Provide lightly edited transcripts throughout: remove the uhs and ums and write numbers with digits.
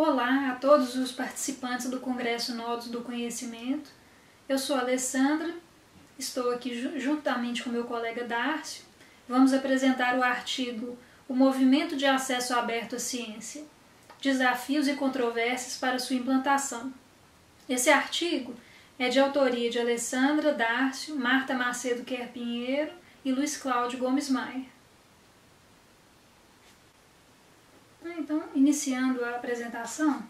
Olá a todos os participantes do Congresso Nodos do Conhecimento. Eu sou a Alessandra, estou aqui juntamente com meu colega Dárcio. Vamos apresentar o artigo O Movimento de Acesso Aberto à Ciência, Desafios e Controvérsias para sua Implantação. Esse artigo é de autoria de Alessandra, Dárcio, Marta Macedo Quer Pinheiro e Luiz Cláudio Gomes Maia. Então, iniciando a apresentação,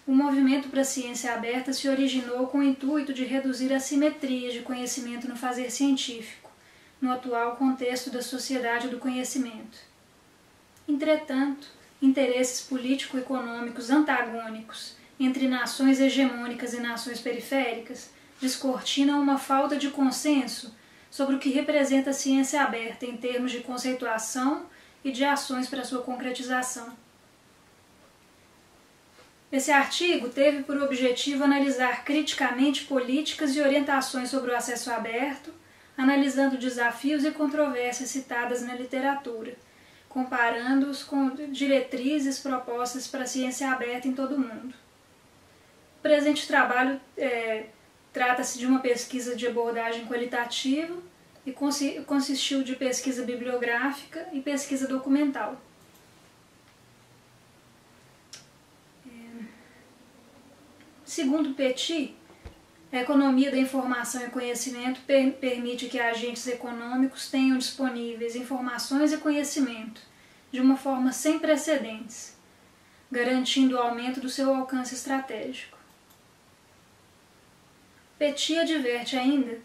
o movimento para a ciência aberta se originou com o intuito de reduzir assimetrias de conhecimento no fazer científico, no atual contexto da sociedade do conhecimento. Entretanto, interesses político-econômicos antagônicos entre nações hegemônicas e nações periféricas descortinam uma falta de consenso sobre o que representa a ciência aberta em termos de conceituação e de ações para sua concretização. Esse artigo teve por objetivo analisar criticamente políticas e orientações sobre o acesso aberto, analisando desafios e controvérsias citadas na literatura, comparando-os com diretrizes propostas para a ciência aberta em todo o mundo. O presente trabalho trata-se de uma pesquisa de abordagem qualitativa e consistiu de pesquisa bibliográfica e pesquisa documental. Segundo Petit, a economia da informação e conhecimento permite que agentes econômicos tenham disponíveis informações e conhecimento de uma forma sem precedentes, garantindo o aumento do seu alcance estratégico. Petit adverte ainda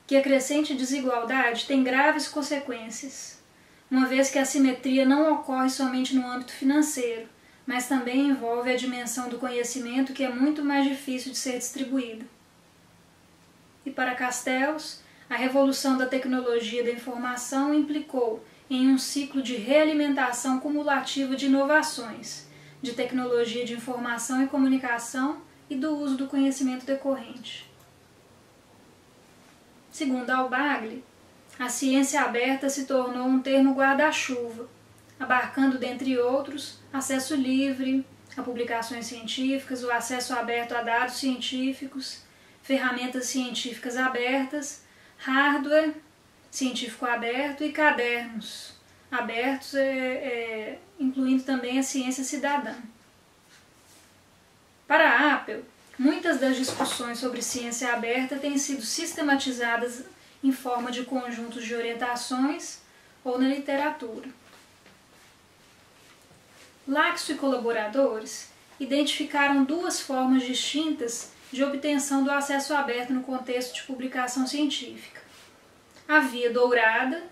que a crescente desigualdade tem graves consequências, uma vez que a assimetria não ocorre somente no âmbito financeiro, mas também envolve a dimensão do conhecimento que é muito mais difícil de ser distribuído. E para Castells, a revolução da tecnologia da informação implicou em um ciclo de realimentação cumulativa de inovações, de tecnologia de informação e comunicação e do uso do conhecimento decorrente. Segundo Albagli, a ciência aberta se tornou um termo guarda-chuva, abarcando, dentre outros, acesso livre a publicações científicas, o acesso aberto a dados científicos, ferramentas científicas abertas, hardware científico aberto e cadernos abertos, incluindo também a ciência cidadã. Para a Apple, muitas das discussões sobre ciência aberta têm sido sistematizadas em forma de conjuntos de orientações ou na literatura. Laxo e colaboradores identificaram duas formas distintas de obtenção do acesso aberto no contexto de publicação científica. A via dourada,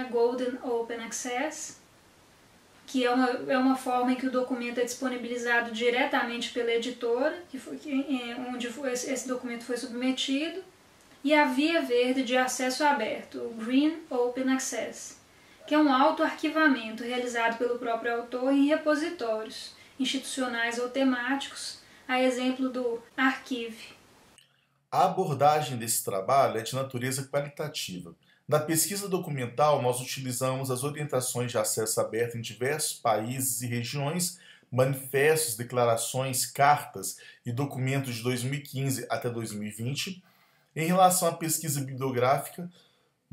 Golden Open Access, que é uma forma em que o documento é disponibilizado diretamente pela editora, onde esse documento foi submetido, e a via verde de acesso aberto, o Green Open Access, que é um autoarquivamento realizado pelo próprio autor em repositórios institucionais ou temáticos, a exemplo do Archive. A abordagem desse trabalho é de natureza qualitativa. Na pesquisa documental, nós utilizamos as orientações de acesso aberto em diversos países e regiões, manifestos, declarações, cartas e documentos de 2015 até 2020. Em relação à pesquisa bibliográfica,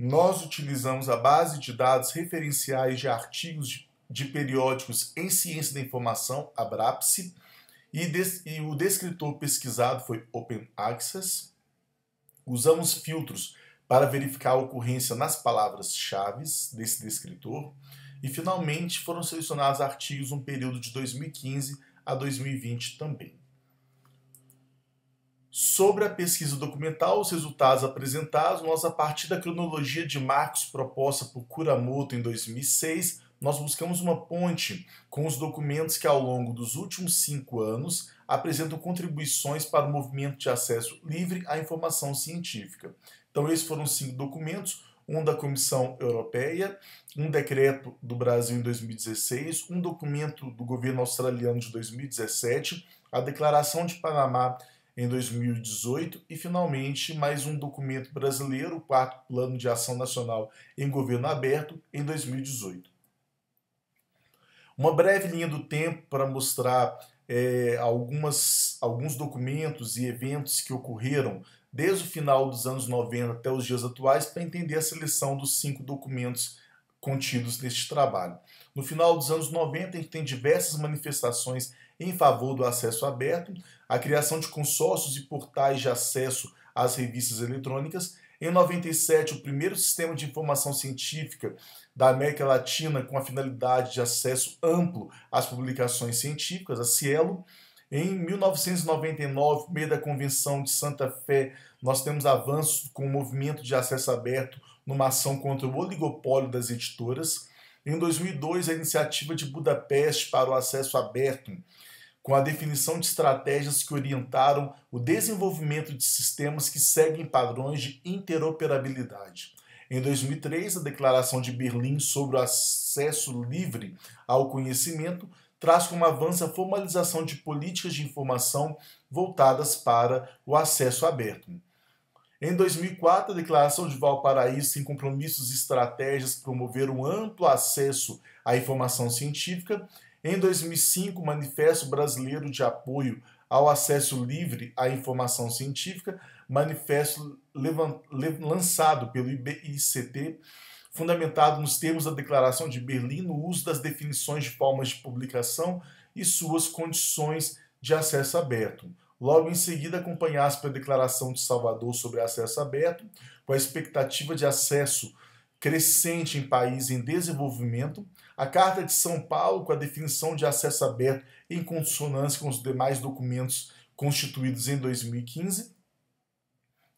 nós utilizamos a base de dados referenciais de artigos de periódicos em ciência da informação, a BRAPSI, e o descritor pesquisado foi Open Access. Usamos filtros para verificar a ocorrência nas palavras-chave desse descritor. E, finalmente, foram selecionados artigos no período de 2015 a 2020 também. Sobre a pesquisa documental, os resultados apresentados, nós, a partir da cronologia de marcos proposta por Kuramoto em 2006, nós buscamos uma ponte com os documentos que, ao longo dos últimos 5 anos, apresentam contribuições para o movimento de acesso livre à informação científica. Então, esses foram 5 documentos, um da Comissão Europeia, um decreto do Brasil em 2016, um documento do governo australiano de 2017, a Declaração de Panamá em 2018 e, finalmente, mais um documento brasileiro, o 4º Plano de Ação Nacional em Governo Aberto, em 2018. Uma breve linha do tempo para mostrar alguns documentos e eventos que ocorreram desde o final dos anos 90 até os dias atuais para entender a seleção dos 5 documentos contidos neste trabalho. No final dos anos 90, a gente tem diversas manifestações em favor do acesso aberto, a criação de consórcios e portais de acesso às revistas eletrônicas. Em 97, o primeiro sistema de informação científica da América Latina com a finalidade de acesso amplo às publicações científicas, a Cielo. Em 1999, por meio da Convenção de Santa Fé, nós temos avanços com o movimento de acesso aberto numa ação contra o oligopólio das editoras. Em 2002, a iniciativa de Budapeste para o acesso aberto, com a definição de estratégias que orientaram o desenvolvimento de sistemas que seguem padrões de interoperabilidade. Em 2003, a Declaração de Berlim sobre o acesso livre ao conhecimento traz como avanço a formalização de políticas de informação voltadas para o acesso aberto. Em 2004, a Declaração de Valparaíso tem compromissos e estratégias para promover um amplo acesso à informação científica. Em 2005, o Manifesto Brasileiro de Apoio ao Acesso Livre à Informação Científica, manifesto lançado pelo IBICT, fundamentado nos termos da Declaração de Berlim no uso das definições de formas de publicação e suas condições de acesso aberto. Logo em seguida, acompanhasse pela Declaração de Salvador sobre acesso aberto, com a expectativa de acesso crescente em países em desenvolvimento, a Carta de São Paulo, com a definição de acesso aberto em consonância com os demais documentos constituídos em 2015.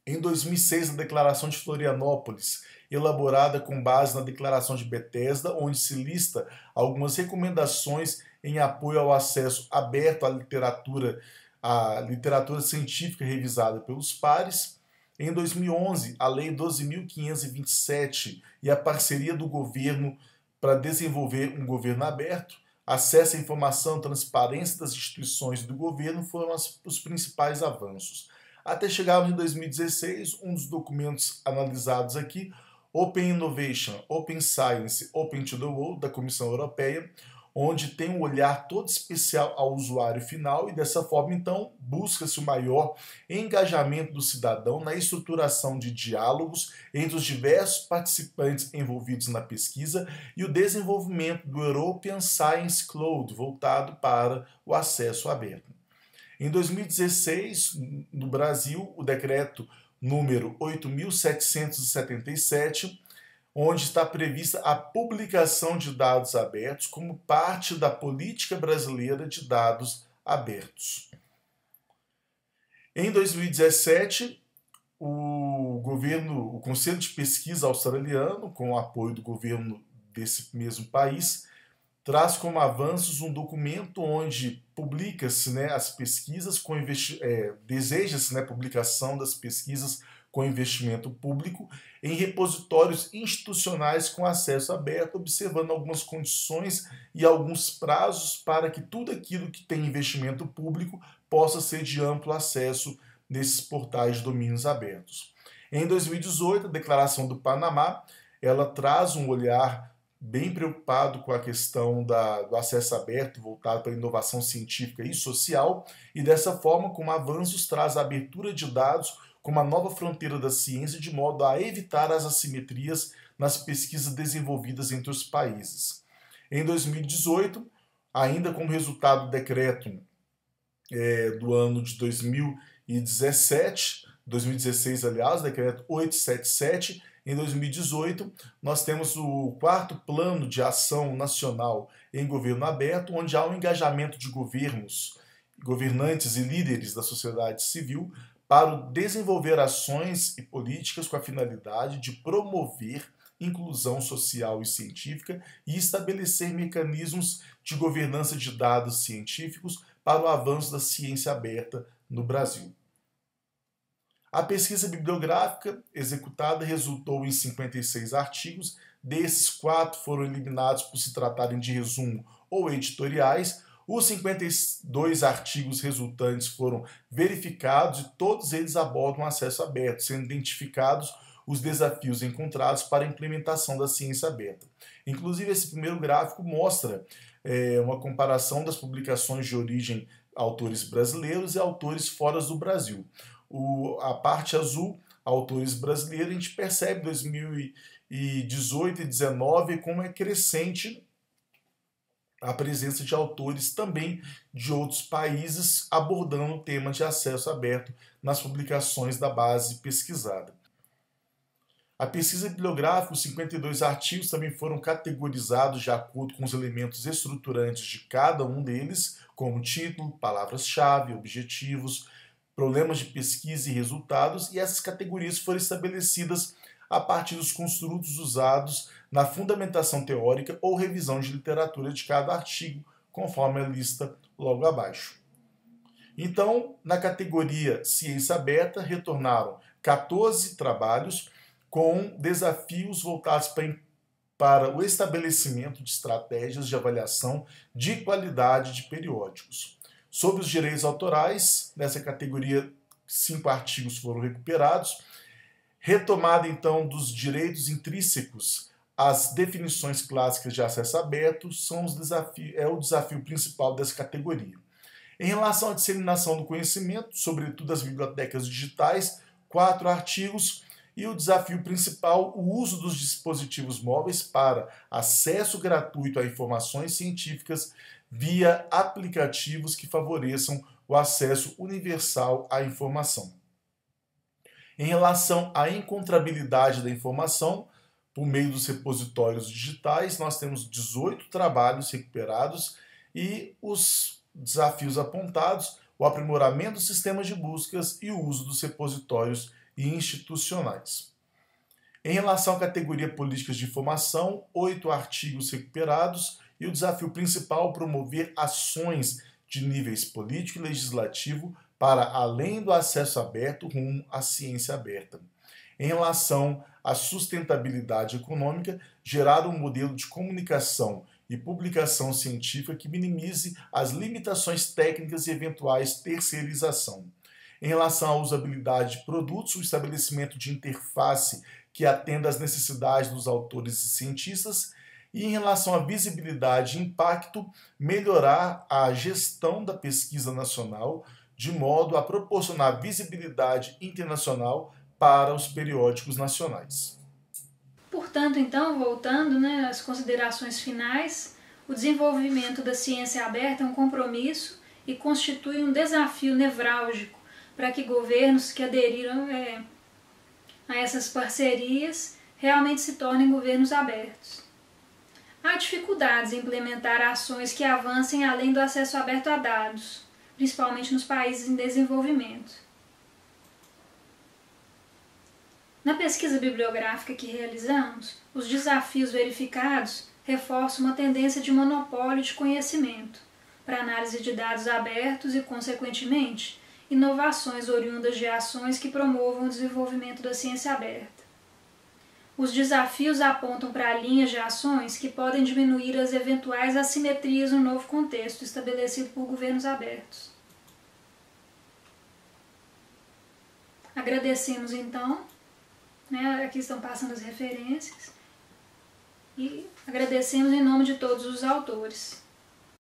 Em 2006, a Declaração de Florianópolis, elaborada com base na Declaração de Bethesda, onde se lista algumas recomendações em apoio ao acesso aberto à literatura científica revisada pelos pares. Em 2011, a Lei 12.527 e a parceria do governo para desenvolver um governo aberto, acesso à informação, transparência das instituições do governo foram os principais avanços. Até chegarmos em 2016, um dos documentos analisados aqui, Open Innovation, Open Science, Open to the World, da Comissão Europeia, onde tem um olhar todo especial ao usuário final e dessa forma, então, busca-se o maior engajamento do cidadão na estruturação de diálogos entre os diversos participantes envolvidos na pesquisa e o desenvolvimento do European Science Cloud, voltado para o acesso aberto. Em 2016, no Brasil, o decreto número 8.777, onde está prevista a publicação de dados abertos como parte da política brasileira de dados abertos. Em 2017, o Conselho de Pesquisa australiano, com o apoio do governo desse mesmo país, traz como avanços um documento onde publica-se as pesquisas deseja-se publicação das pesquisas com investimento público em repositórios institucionais com acesso aberto, observando algumas condições e alguns prazos para que tudo aquilo que tem investimento público possa ser de amplo acesso nesses portais de domínios abertos. Em 2018, a Declaração do Panamá, ela traz um olhar bem preocupado com a questão do acesso aberto, voltado para a inovação científica e social, e dessa forma, com avanços, traz a abertura de dados como a nova fronteira da ciência, de modo a evitar as assimetrias nas pesquisas desenvolvidas entre os países. Em 2018, ainda como resultado do decreto do ano de 2016, aliás, decreto 877, em 2018, nós temos o 4º Plano de Ação Nacional em Governo Aberto, onde há um engajamento de governantes e líderes da sociedade civil para desenvolver ações e políticas com a finalidade de promover inclusão social e científica e estabelecer mecanismos de governança de dados científicos para o avanço da ciência aberta no Brasil. A pesquisa bibliográfica executada resultou em 56 artigos, desses 4 foram eliminados por se tratarem de resumo ou editoriais. Os 52 artigos resultantes foram verificados e todos eles abordam acesso aberto, sendo identificados os desafios encontrados para a implementação da ciência aberta. Inclusive, esse primeiro gráfico mostra uma comparação das publicações de origem autores brasileiros e autores fora do Brasil. A parte azul, autores brasileiros, a gente percebe 2018 e 2019 como é crescente a presença de autores também de outros países abordando o tema de acesso aberto nas publicações da base pesquisada. A pesquisa bibliográfica, os 52 artigos também foram categorizados de acordo com os elementos estruturantes de cada um deles, como título, palavras-chave, objetivos, problemas de pesquisa e resultados, e essas categorias foram estabelecidas a partir dos construtos usados na fundamentação teórica ou revisão de literatura de cada artigo, conforme a lista logo abaixo. Então, na categoria Ciência Aberta, retornaram 14 trabalhos com desafios voltados para o estabelecimento de estratégias de avaliação de qualidade de periódicos. Sobre os direitos autorais, nessa categoria, 5 artigos foram recuperados. Retomada, então, dos direitos intrínsecos, as definições clássicas de acesso aberto é o desafio principal dessa categoria. Em relação à disseminação do conhecimento, sobretudo as bibliotecas digitais, 4 artigos, e o desafio principal, o uso dos dispositivos móveis para acesso gratuito a informações científicas via aplicativos que favoreçam o acesso universal à informação. Em relação à encontrabilidade da informação, por meio dos repositórios digitais, nós temos 18 trabalhos recuperados e os desafios apontados, o aprimoramento dos sistemas de buscas e o uso dos repositórios institucionais. Em relação à categoria Políticas de Informação, 8 artigos recuperados e o desafio principal promover ações de níveis político e legislativo para além do acesso aberto rumo à ciência aberta. Em relação à sustentabilidade econômica, gerar um modelo de comunicação e publicação científica que minimize as limitações técnicas e eventuais terceirização. Em relação à usabilidade de produtos, o estabelecimento de interface que atenda às necessidades dos autores e cientistas, e em relação à visibilidade e impacto, melhorar a gestão da pesquisa nacional de modo a proporcionar visibilidade internacional para os periódicos nacionais. Portanto, então, voltando às considerações finais, o desenvolvimento da ciência aberta é um compromisso e constitui um desafio nevrálgico para que governos que aderiram a essas parcerias realmente se tornem governos abertos. Há dificuldades em implementar ações que avancem além do acesso aberto a dados, principalmente nos países em desenvolvimento. Na pesquisa bibliográfica que realizamos, os desafios verificados reforçam uma tendência de monopólio de conhecimento para análise de dados abertos e, consequentemente, inovações oriundas de ações que promovam o desenvolvimento da ciência aberta. Os desafios apontam para linhas de ações que podem diminuir as eventuais assimetrias no novo contexto estabelecido por governos abertos. Agradecemos então, aqui estão passando as referências, e agradecemos em nome de todos os autores.